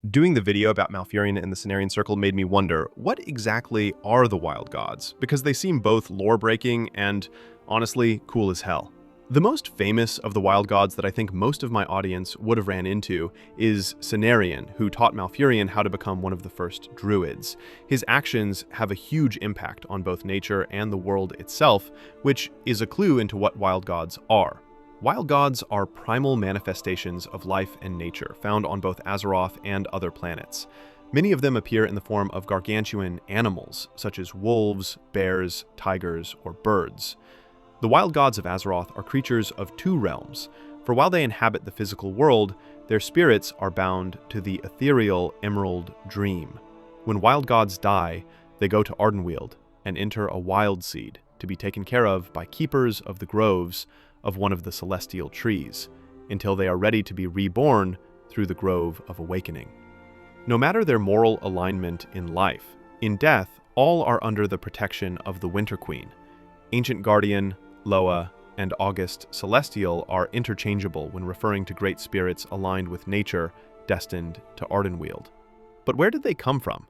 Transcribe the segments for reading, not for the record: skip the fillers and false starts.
Doing the video about Malfurion and the Cenarian Circle made me wonder, what exactly are the Wild Gods? Because they seem both lore-breaking and, honestly, cool as hell. The most famous of the Wild Gods that I think most of my audience would have ran into is Cenarian, who taught Malfurion how to become one of the first druids. His actions have a huge impact on both nature and the world itself, which is a clue into what Wild Gods are. Wild Gods are primal manifestations of life and nature, found on both Azeroth and other planets. Many of them appear in the form of gargantuan animals, such as wolves, bears, tigers, or birds. The Wild Gods of Azeroth are creatures of two realms, for while they inhabit the physical world, their spirits are bound to the ethereal Emerald Dream. When Wild Gods die, they go to Ardenweald and enter a Wild Seed to be taken care of by keepers of the groves of one of the celestial trees, until they are ready to be reborn through the Grove of Awakening. No matter their moral alignment in life, in death, all are under the protection of the Winter Queen. Ancient Guardian, Loa, and August Celestial are interchangeable when referring to great spirits aligned with nature, destined to Ardenweald. But where did they come from?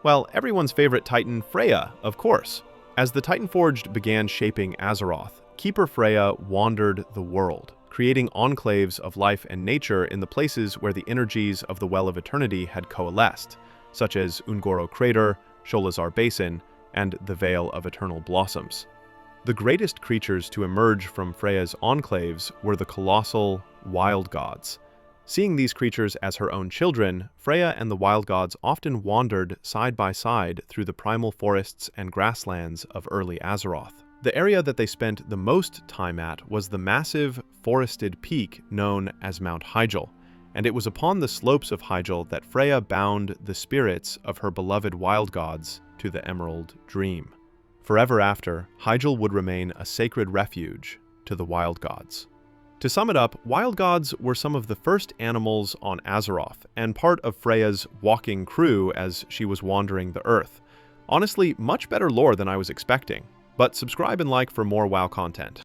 Well, everyone's favorite Titan, Freya, of course. As the Titanforged began shaping Azeroth, Keeper Freya wandered the world, creating enclaves of life and nature in the places where the energies of the Well of Eternity had coalesced, such as Ungoro Crater, Sholazar Basin, and the Vale of Eternal Blossoms. The greatest creatures to emerge from Freya's enclaves were the colossal Wild Gods. Seeing these creatures as her own children, Freya and the Wild Gods often wandered side by side through the primal forests and grasslands of early Azeroth. The area that they spent the most time at was the massive, forested peak known as Mount Hyjal, and it was upon the slopes of Hyjal that Freya bound the spirits of her beloved Wild Gods to the Emerald Dream. Forever after, Hyjal would remain a sacred refuge to the Wild Gods. To sum it up, Wild Gods were some of the first animals on Azeroth, and part of Freya's walking crew as she was wandering the Earth. Honestly, much better lore than I was expecting. But subscribe and like for more WoW content.